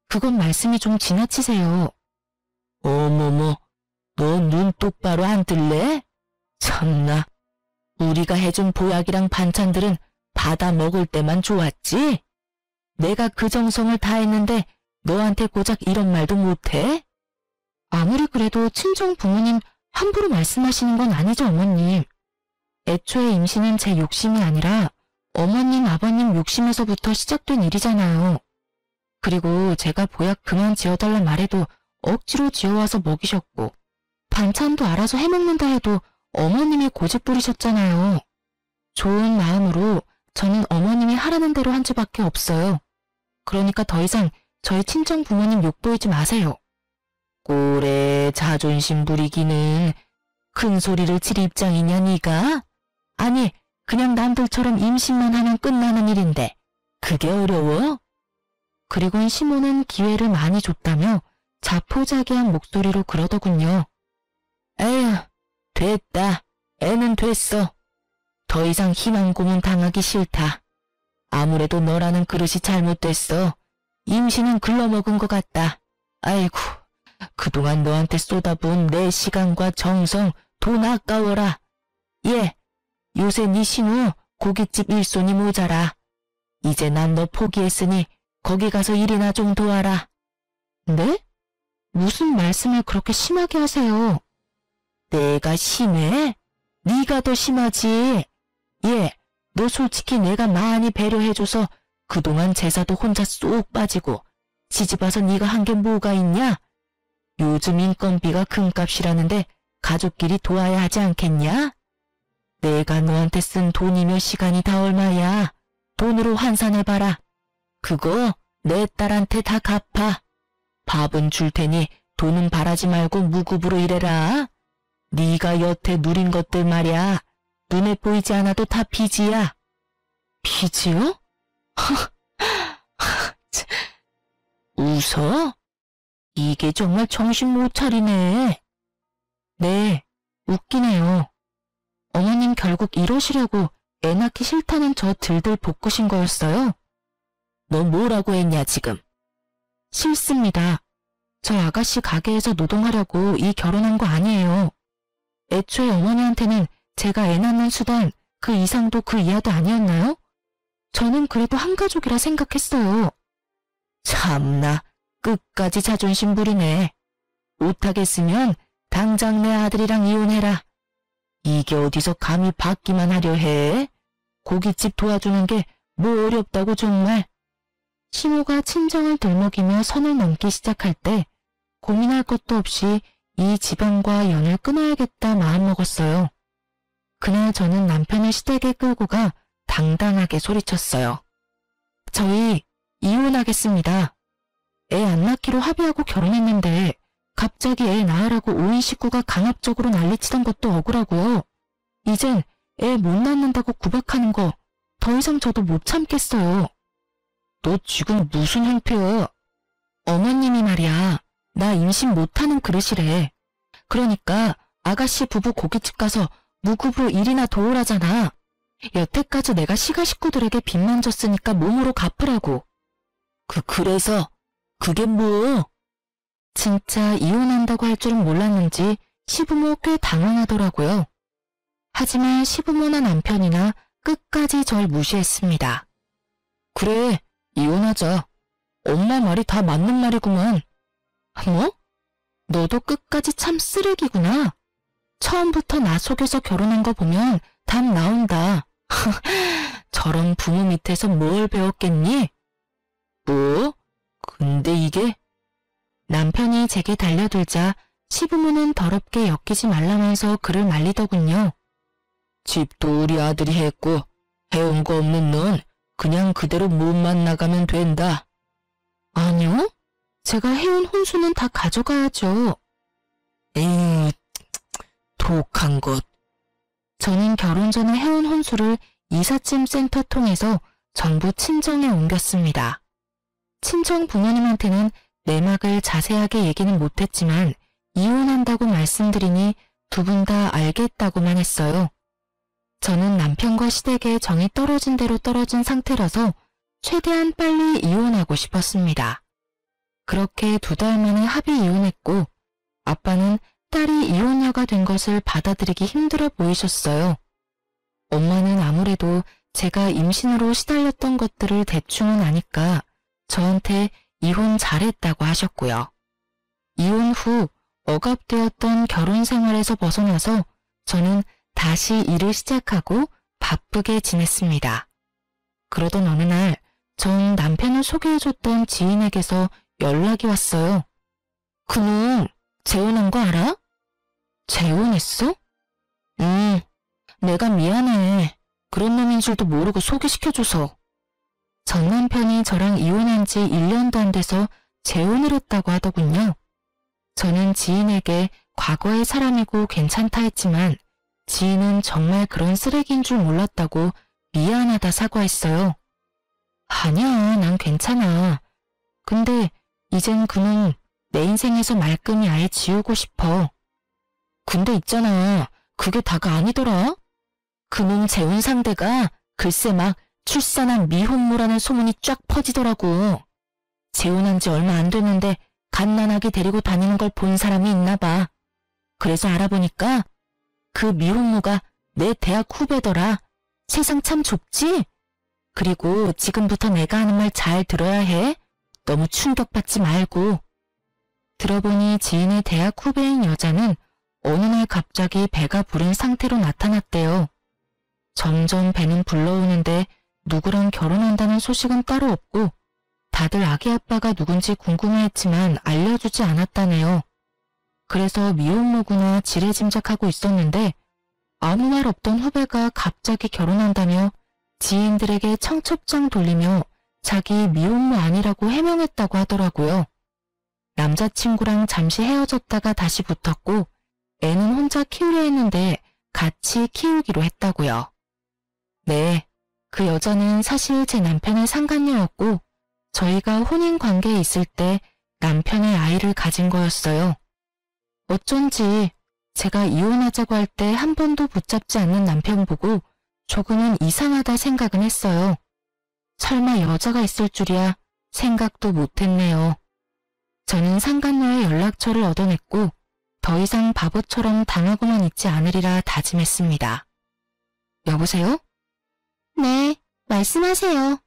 Speaker 1: 그건 말씀이 좀 지나치세요.
Speaker 2: 어머머, 너 눈 똑바로 안 뜰래? 참나, 우리가 해준 보약이랑 반찬들은 받아 먹을 때만 좋았지? 내가 그 정성을 다했는데 너한테 고작 이런 말도 못해?
Speaker 1: 아무리 그래도 친정 부모님 함부로 말씀하시는 건 아니죠, 어머님. 애초에 임신은 제 욕심이 아니라 어머님, 아버님 욕심에서부터 시작된 일이잖아요. 그리고 제가 보약 그만 지어달라 말해도 억지로 지어와서 먹이셨고 반찬도 알아서 해먹는다 해도 어머님이 고집 부리셨잖아요. 좋은 마음으로 저는 어머님이 하라는 대로 한 수밖에 없어요. 그러니까 더 이상 저희 친정 부모님 욕 보이지 마세요.
Speaker 2: 꼴에 자존심 부리기는 큰 소리를 칠 입장이냐 네가? 아니 그냥 남들처럼 임신만 하면 끝나는 일인데 그게 어려워?
Speaker 1: 그리고는 시모는 기회를 많이 줬다며 자포자기한 목소리로 그러더군요.
Speaker 2: 에휴, 됐다. 애는 됐어. 더 이상 희망 고문 당하기 싫다. 아무래도 너라는 그릇이 잘못됐어. 임신은 글러먹은 것 같다. 아이고, 그동안 너한테 쏟아부은 내 시간과 정성, 돈 아까워라. 예, 요새 네 신우 고깃집 일손이 모자라. 이제 난 너 포기했으니 거기 가서 일이나 좀 도와라.
Speaker 1: 네? 무슨 말씀을 그렇게 심하게 하세요?
Speaker 2: 내가 심해? 네가 더 심하지. 얘, 너 솔직히 내가 많이 배려해줘서 그동안 제사도 혼자 쏙 빠지고 시집와서 네가 한 게 뭐가 있냐? 요즘 인건비가 금값이라는데 가족끼리 도와야 하지 않겠냐? 내가 너한테 쓴 돈이며 시간이 다 얼마야? 돈으로 환산해봐라. 그거 내 딸한테 다 갚아. 밥은 줄 테니 돈은 바라지 말고 무급으로 일해라. 네가 여태 누린 것들 말이야. 눈에 보이지 않아도 다 빚이야.
Speaker 1: 빚이요?
Speaker 2: 웃어? 이게 정말 정신 못 차리네.
Speaker 1: 네, 웃기네요. 어머님 결국 이러시려고 애 낳기 싫다는 저 들들 볶으신 거였어요?
Speaker 2: 너 뭐라고 했냐 지금?
Speaker 1: 싫습니다. 저 아가씨 가게에서 노동하려고 이 결혼한 거 아니에요. 애초에 어머니한테는 제가 애 낳는 수단 그 이상도 그 이하도 아니었나요? 저는 그래도 한 가족이라 생각했어요.
Speaker 2: 참나 끝까지 자존심 부리네. 못하겠으면 당장 내 아들이랑 이혼해라. 이게 어디서 감히 받기만 하려 해? 고깃집 도와주는 게 뭐 어렵다고 정말.
Speaker 1: 시모가 친정을 들먹이며 선을 넘기 시작할 때 고민할 것도 없이 이 집안과 연을 끊어야겠다 마음먹었어요. 그날 저는 남편을 시댁에 끌고 가 당당하게 소리쳤어요. 저희 이혼하겠습니다. 애 안 낳기로 합의하고 결혼했는데 갑자기 애 낳으라고 온 식구가 강압적으로 난리치던 것도 억울하고요. 이젠 애 못 낳는다고 구박하는 거 더 이상 저도 못 참겠어요.
Speaker 2: 너 지금 무슨 형태야?
Speaker 1: 어머님이 말이야. 나 임신 못하는 그릇이래. 그러니까 아가씨 부부 고깃집 가서 무급으로 일이나 도우라잖아. 여태까지 내가 시가 식구들에게 빚만 졌으니까 몸으로 갚으라고.
Speaker 2: 그래서 그게 뭐?
Speaker 1: 진짜 이혼한다고 할 줄은 몰랐는지 시부모 꽤 당황하더라고요. 하지만 시부모나 남편이나 끝까지 절 무시했습니다.
Speaker 2: 그래, 이혼하자. 엄마 말이 다 맞는 말이구만.
Speaker 1: 뭐? 너도 끝까지 참 쓰레기구나. 처음부터 나 속여서 결혼한 거 보면 답 나온다. 저런 부모 밑에서 뭘 배웠겠니?
Speaker 2: 뭐? 근데 이게?
Speaker 1: 남편이 제게 달려들자 시부모는 더럽게 엮이지 말라면서 그를 말리더군요.
Speaker 2: 집도 우리 아들이 했고 해온 거 없는 넌 그냥 그대로 몸만 나가면 된다.
Speaker 1: 아니요. 제가 해온 혼수는 다 가져가야죠.
Speaker 2: 독한 것.
Speaker 1: 저는 결혼 전에 해온 혼수를 이삿짐 센터 통해서 전부 친정에 옮겼습니다. 친정 부모님한테는 내막을 자세하게 얘기는 못했지만 이혼한다고 말씀드리니 두 분 다 알겠다고만 했어요. 저는 남편과 시댁에 정이 떨어진 대로 떨어진 상태라서 최대한 빨리 이혼하고 싶었습니다. 그렇게 2달 만에 합의 이혼했고 아빠는 딸이 이혼녀가 된 것을 받아들이기 힘들어 보이셨어요. 엄마는 아무래도 제가 임신으로 시달렸던 것들을 대충은 아니까 저한테 이혼 잘했다고 하셨고요. 이혼 후 억압되었던 결혼 생활에서 벗어나서 저는 다시 일을 시작하고 바쁘게 지냈습니다. 그러던 어느 날 전 남편을 소개해줬던 지인에게서 연락이 왔어요. 그놈 재혼한 거 알아? 재혼했어? 내가 미안해. 그런 놈인 줄도 모르고 소개시켜줘서. 전 남편이 저랑 이혼한 지 1년도 안 돼서 재혼을 했다고 하더군요. 저는 지인에게 과거의 사람이고 괜찮다 했지만 지인은 정말 그런 쓰레기인 줄 몰랐다고 미안하다 사과했어요. 아니야, 난 괜찮아. 근데 이젠 그놈 내 인생에서 말끔히 아예 지우고 싶어. 근데 있잖아, 그게 다가 아니더라. 그놈 재혼 상대가 글쎄 막 출산한 미혼모라는 소문이 쫙 퍼지더라고. 재혼한 지 얼마 안 됐는데 갓난아기 데리고 다니는 걸 본 사람이 있나 봐. 그래서 알아보니까 그 미혼모가 내 대학 후배더라. 세상 참 좁지? 그리고 지금부터 내가 하는 말 잘 들어야 해. 너무 충격받지 말고. 들어보니 지인의 대학 후배인 여자는 어느 날 갑자기 배가 부른 상태로 나타났대요. 점점 배는 불러오는데 누구랑 결혼한다는 소식은 따로 없고 다들 아기 아빠가 누군지 궁금해했지만 알려주지 않았다네요. 그래서 미혼모구나 지레짐작하고 있었는데 아무 말 없던 후배가 갑자기 결혼한다며 지인들에게 청첩장 돌리며 자기 미혼모 아니라고 해명했다고 하더라고요. 남자친구랑 잠시 헤어졌다가 다시 붙었고 애는 혼자 키우려 했는데 같이 키우기로 했다고요. 네, 그 여자는 사실 제 남편의 상간녀였고 저희가 혼인 관계에 있을 때 남편의 아이를 가진 거였어요. 어쩐지 제가 이혼하자고 할 때 한 번도 붙잡지 않는 남편 보고 조금은 이상하다 생각은 했어요. 설마 여자가 있을 줄이야 생각도 못했네요. 저는 상간녀의 연락처를 얻어냈고 더 이상 바보처럼 당하고만 있지 않으리라 다짐했습니다. 여보세요? 네, 말씀하세요.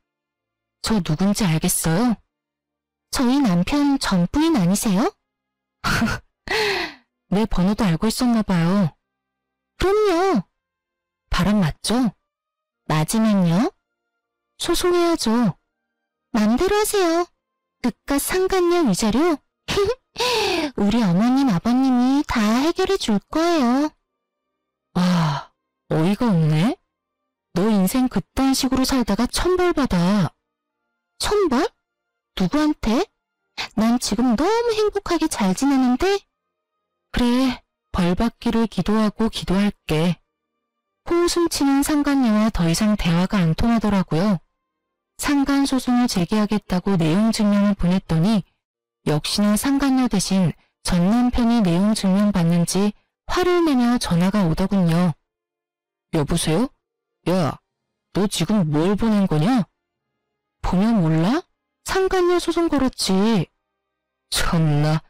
Speaker 1: 저 누군지 알겠어요? 저희 남편 전 부인 아니세요? 내 번호도 알고 있었나 봐요. 그럼요. 바람 맞죠? 맞으면요? 소송해야죠. 맘대로 하세요. 그깟 상간녀 위자료? 우리 어머님 아버님이 다 해결해 줄 거예요. 아, 어이가 없네. 너 인생 그딴 식으로 살다가 천벌 받아. 천벌? 누구한테? 난 지금 너무 행복하게 잘 지내는데? 그래, 벌 받기를 기도하고 기도할게. 호웃음 치는 상간녀와 더 이상 대화가 안 통하더라고요. 상간 소송을 제기하겠다고 내용 증명을 보냈더니 역시나 상간녀 대신 전 남편이 내용 증명 받는지 화를 내며 전화가 오더군요. 여보세요? 야, 너 지금 뭘 보낸 거냐? 보면 몰라? 상간녀 소송 걸었지. 참나,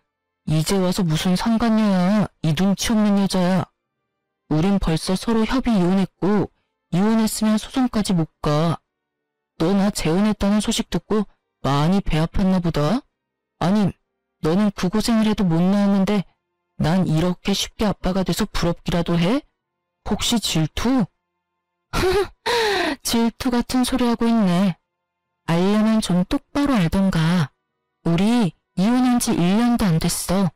Speaker 1: 이제 와서 무슨 상간녀야. 이 눈치 없는 여자야. 우린 벌써 서로 협의 이혼했고 이혼했으면 소송까지 못 가. 너 나 재혼했다는 소식 듣고 많이 배 아팠나 보다. 아님, 너는 그 고생을 해도 못 나왔는데 난 이렇게 쉽게 아빠가 돼서 부럽기라도 해? 혹시 질투? 질투 같은 소리 하고 있네. 알려면 좀 똑바로 알던가. 우리 이혼한 지 1년도 안 됐어.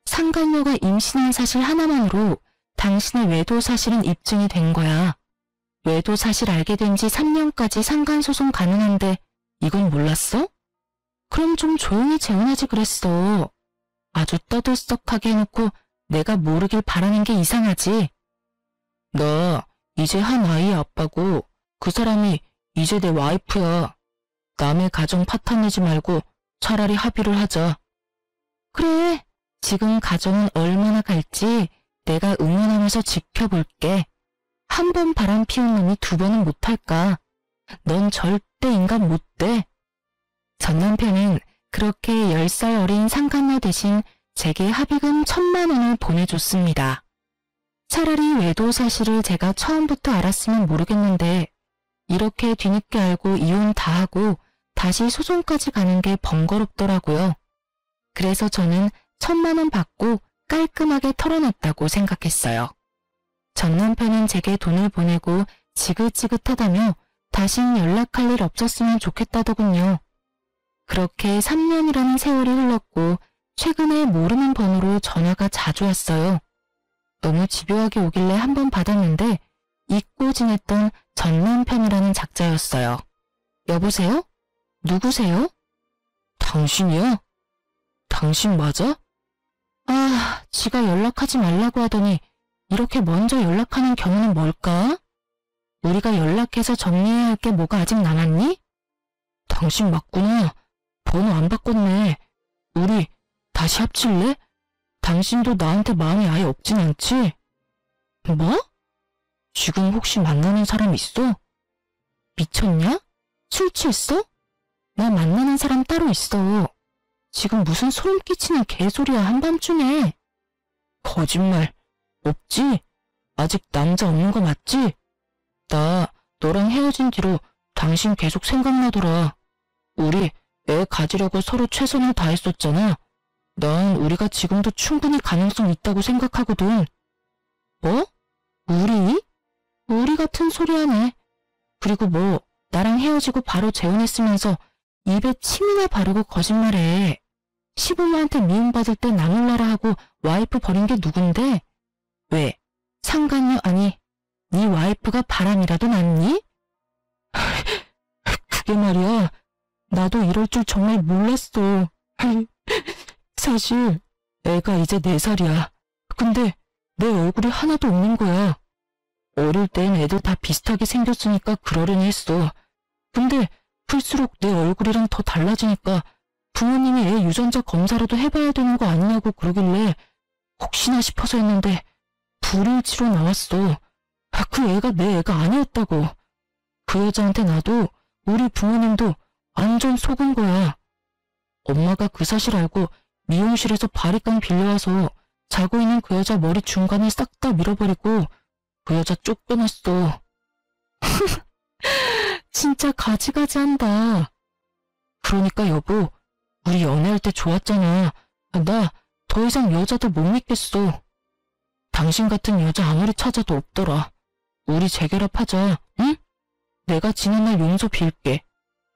Speaker 1: 상간녀가 임신한 사실 하나만으로 당신의 외도 사실은 입증이 된 거야. 외도 사실 알게 된 지 3년까지 상간소송 가능한데 이건 몰랐어? 그럼 좀 조용히 재혼하지 그랬어. 아주 떠들썩하게 해놓고 내가 모르길 바라는 게 이상하지. 나 이제 한 아이의 아빠고 그 사람이 이제 내 와이프야. 남의 가정 파탄내지 말고 차라리 합의를 하자. 그래, 지금 가정은 얼마나 갈지 내가 응원하면서 지켜볼게. 한 번 바람 피운 놈이 두 번은 못할까? 넌 절대 인간 못 돼. 전 남편은 그렇게 10살 어린 상간녀 대신 제게 합의금 1,000만 원을 보내줬습니다. 차라리 외도 사실을 제가 처음부터 알았으면 모르겠는데 이렇게 뒤늦게 알고 이혼 다 하고 다시 소송까지 가는 게 번거롭더라고요. 그래서 저는 1,000만 원 받고 깔끔하게 털어놨다고 생각했어요. 전 남편은 제게 돈을 보내고 지긋지긋하다며 다신 연락할 일 없었으면 좋겠다더군요. 그렇게 3년이라는 세월이 흘렀고 최근에 모르는 번호로 전화가 자주 왔어요. 너무 집요하게 오길래 한 번 받았는데 잊고 지냈던 전 남편이라는 작자였어요. 여보세요? 누구세요? 당신이야? 당신 맞아? 아, 지가 연락하지 말라고 하더니 이렇게 먼저 연락하는 경우는 뭘까? 우리가 연락해서 정리해야 할 게 뭐가 아직 남았니? 당신 맞구나. 번호 안 바꿨네. 우리 다시 합칠래? 당신도 나한테 마음이 아예 없진 않지? 뭐? 지금 혹시 만나는 사람 있어? 미쳤냐? 술 취했어? 나 만나는 사람 따로 있어. 지금 무슨 소름 끼치는 개소리야 한밤중에. 거짓말. 없지? 아직 남자 없는 거 맞지? 나 너랑 헤어진 뒤로 당신 계속 생각나더라. 우리 애 가지려고 서로 최선을 다했었잖아.
Speaker 2: 난 우리가 지금도 충분히 가능성 있다고 생각하거든. 뭐? 우리? 우리 같은 소리 하네. 그리고 뭐 나랑 헤어지고 바로 재혼했으면서 입에 침이나 바르고 거짓말해. 시부모한테 미움받을 때 나 몰라라 하고 와이프 버린 게 누군데? 왜? 상간녀 아니 네 와이프가 바람이라도 났니? 그게 말이야. 나도 이럴 줄 정말 몰랐어. 사실 애가 이제 4살이야. 근데 내 얼굴이 하나도 없는 거야. 어릴 땐 애들 다 비슷하게 생겼으니까 그러려니 했어. 근데 클수록 내 얼굴이랑 더 달라지니까 부모님이 애 유전자 검사라도 해봐야 되는 거 아니냐고 그러길래 혹시나 싶어서 했는데 불일치로 나왔어. 그 애가 내 애가 아니었다고. 그 여자한테 나도 우리 부모님도 완전 속은 거야. 엄마가 그 사실 알고 미용실에서 바리깡 빌려와서 자고 있는 그 여자 머리 중간을 싹 다 밀어버리고 그 여자 쫓겨났어. 진짜 가지가지한다. 그러니까 여보, 우리 연애할 때 좋았잖아. 나 더 이상 여자들 못 믿겠어. 당신 같은 여자 아무리 찾아도 없더라. 우리 재결합하자, 응? 내가 지난날 용서 빌게.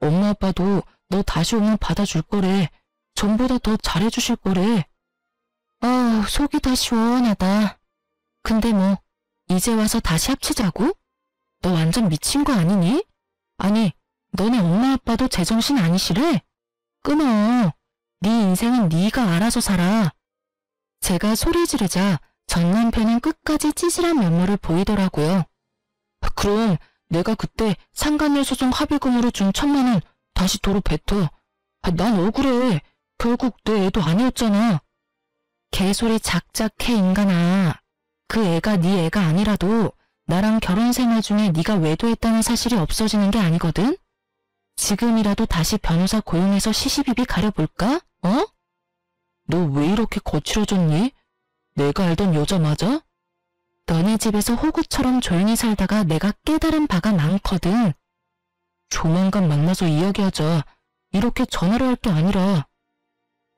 Speaker 2: 엄마 아빠도 너 다시 오면 받아줄 거래. 전보다 더 잘해주실 거래. 아, 속이 다 시원하다. 근데 뭐 이제 와서 다시 합치자고? 너 완전 미친 거 아니니? 아니, 너네 엄마 아빠도 제정신 아니시래? 끊어. 네 인생은 네가 알아서 살아. 제가 소리 지르자 전 남편은 끝까지 찌질한 면모를 보이더라고요. 그럼 내가 그때 상간녀 소송 합의금으로 준 1,000만 원 다시 도로 뱉어. 난 억울해. 결국 내 애도 아니었잖아. 개소리 작작해 인간아. 그 애가 네 애가 아니라도 나랑 결혼 생활 중에 네가 외도했다는 사실이 없어지는 게 아니거든? 지금이라도 다시 변호사 고용해서 시시비비 가려볼까? 어? 너 왜 이렇게 거칠어졌니? 내가 알던 여자 맞아? 너네 집에서 호구처럼 조용히 살다가 내가 깨달은 바가 많거든. 조만간 만나서 이야기하자. 이렇게 전화로 할 게 아니라.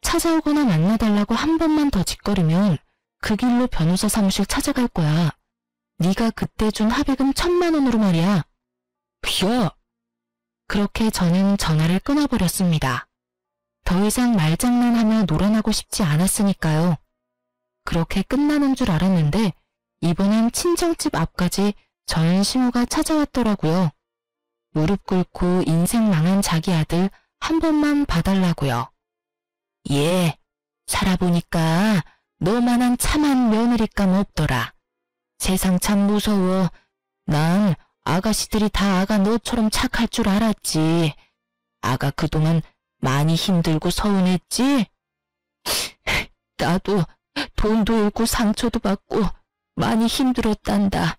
Speaker 2: 찾아오거나 만나달라고 한 번만 더 짓거리면 그 길로 변호사 사무실 찾아갈 거야. 네가 그때 준 합의금 1,000만 원으로 말이야. 야! 그렇게 저는 전화를 끊어버렸습니다. 더 이상 말장난하며 놀아나고 싶지 않았으니까요. 그렇게 끝나는 줄 알았는데 이번엔 친정집 앞까지 전시무가 찾아왔더라고요. 무릎 꿇고 인생 망한 자기 아들 한 번만 봐달라고요. 예, 살아보니까 너만한 참한 며느리감 없더라. 세상 참 무서워. 난 아가씨들이 다 아가 너처럼 착할 줄 알았지. 아가 그동안 많이 힘들고 서운했지? 나도 돈도 잃고 상처도 받고 많이 힘들었단다.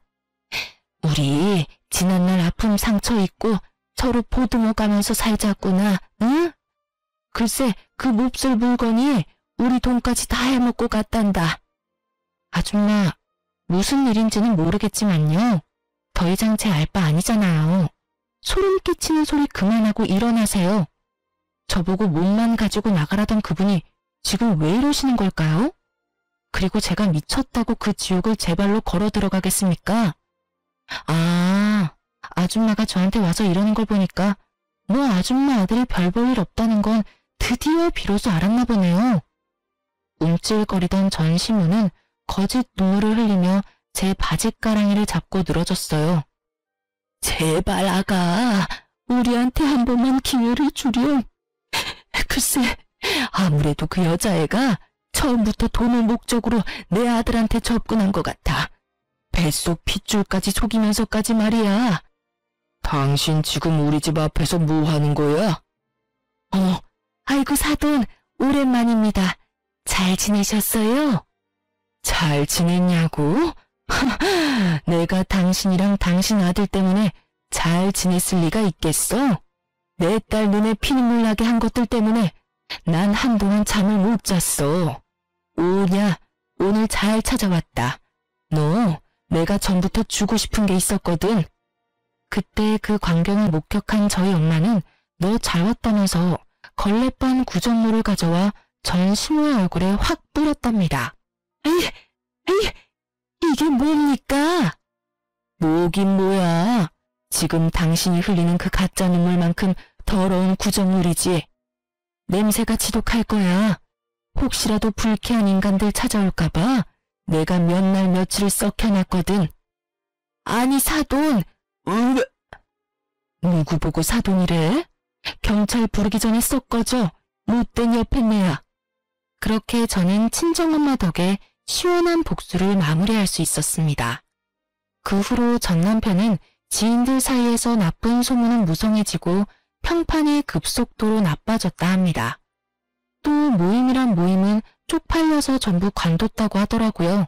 Speaker 2: 우리 지난날 아픔 상처 잊고 서로 보듬어 가면서 살자꾸나, 응? 글쎄 그 몹쓸 물건이 우리 돈까지 다 해먹고 갔단다. 아줌마, 무슨 일인지는 모르겠지만요. 더 이상 제 알 바 아니잖아요. 소름 끼치는 소리 그만하고 일어나세요. 저보고 몸만 가지고 나가라던 그분이 지금 왜 이러시는 걸까요? 그리고 제가 미쳤다고 그 지옥을 제 발로 걸어 들어가겠습니까? 아, 아줌마가 저한테 와서 이러는 걸 보니까 뭐 아줌마 아들이 별 볼 일 없다는 건 드디어 비로소 알았나 보네요. 움찔거리던 전시무는 거짓 눈물을 흘리며 제 바짓가랑이를 잡고 늘어졌어요. 제발 아가, 우리한테 한 번만 기회를 주렴. 글쎄, 아무래도 그 여자애가 처음부터 돈을 목적으로 내 아들한테 접근한 것 같아. 뱃속 핏줄까지 속이면서까지 말이야. 당신 지금 우리 집 앞에서 뭐 하는 거야? 아이고 사돈, 오랜만입니다. 잘 지내셨어요? 잘 지냈냐고? 내가 당신이랑 당신 아들 때문에 잘 지냈을 리가 있겠어? 내 딸 눈에 피눈물 나게 한 것들 때문에 난 한동안 잠을 못 잤어. 오냐, 오늘 잘 찾아왔다. 너 내가 전부터 주고 싶은 게 있었거든. 그때 그 광경을 목격한 저희 엄마는 너 잘 왔다면서 걸레반 구정모를 가져와
Speaker 1: 전 시모의 얼굴에 확 뿌렸답니다. 에이, 이게 뭡니까? 뭐긴 뭐야. 지금 당신이 흘리는 그 가짜 눈물만큼 더러운 구정물이지. 냄새가 지독할 거야. 혹시라도 불쾌한 인간들 찾아올까봐 내가 몇 날 며칠을 썩혀놨거든. 아니 사돈. 누구 보고 사돈이래? 경찰 부르기 전에 쏙 꺼져. 못된 여편네야. 그렇게 저는 친정엄마 덕에 시원한 복수를 마무리할 수 있었습니다. 그 후로 전 남편은 지인들 사이에서 나쁜 소문은 무성해지고 평판이 급속도로 나빠졌다 합니다. 또 모임이란 모임은 쪽팔려서 전부 관뒀다고 하더라고요.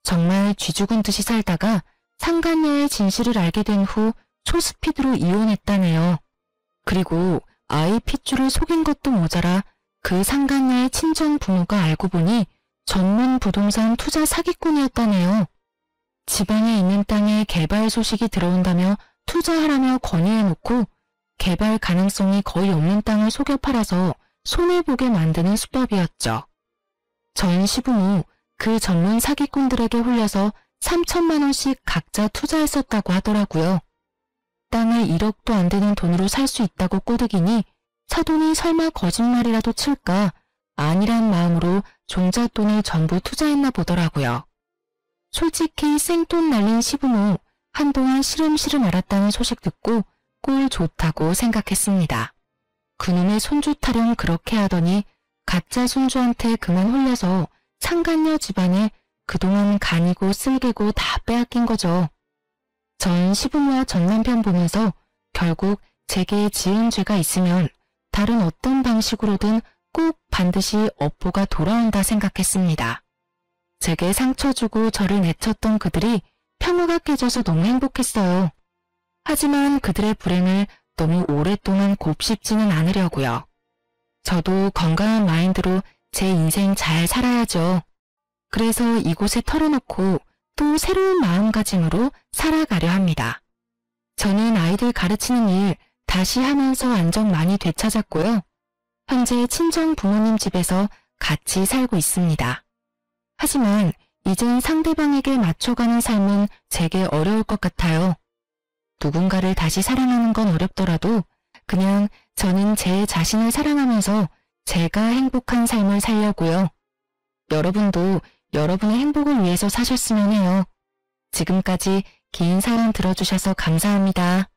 Speaker 1: 정말 쥐죽은 듯이 살다가 상간녀의 진실을 알게 된 후 초스피드로 이혼했다네요. 그리고 아이 핏줄을 속인 것도 모자라 그 상간녀의 친정 부모가 알고 보니 전문 부동산 투자 사기꾼이었다네요. 지방에 있는 땅에 개발 소식이 들어온다며 투자하라며 건의해놓고 개발 가능성이 거의 없는 땅을 속여 팔아서 손해보게 만드는 수법이었죠. 전 시부모 그 전문 사기꾼들에게 홀려서 3천만 원씩 각자 투자했었다고 하더라고요. 땅을 1억도 안 되는 돈으로 살 수 있다고 꼬드기니 사돈이 설마 거짓말이라도 칠까 아니란 마음으로 종잣돈을 전부 투자했나 보더라고요. 솔직히 생돈 날린 시부모 한동안 시름시름 앓았다는 소식 듣고 꼴 좋다고 생각했습니다. 그놈의 손주 타령 그렇게 하더니 가짜 손주한테 그만 홀려서 상간녀 집안에 그동안 간이고 쓸개고 다 빼앗긴 거죠. 전 시부모와 전 남편 보면서 결국 제게 지은 죄가 있으면 다른 어떤 방식으로든 꼭 반드시 업보가 돌아온다 생각했습니다. 제게 상처 주고 저를 내쳤던 그들이 평화가 깨져서 너무 행복했어요. 하지만 그들의 불행을 너무 오랫동안 곱씹지는 않으려고요. 저도 건강한 마인드로 제 인생 잘 살아야죠. 그래서 이곳에 털어놓고 또 새로운 마음가짐으로 살아가려 합니다. 저는 아이들 가르치는 일 다시 하면서 안정 많이 되찾았고요. 현재 친정 부모님 집에서 같이 살고 있습니다. 하지만 이젠 상대방에게 맞춰가는 삶은 제게 어려울 것 같아요. 누군가를 다시 사랑하는 건 어렵더라도 그냥 저는 제 자신을 사랑하면서 제가 행복한 삶을 살려고요. 여러분도 여러분의 행복을 위해서 사셨으면 해요. 지금까지 긴 사연 들어주셔서 감사합니다.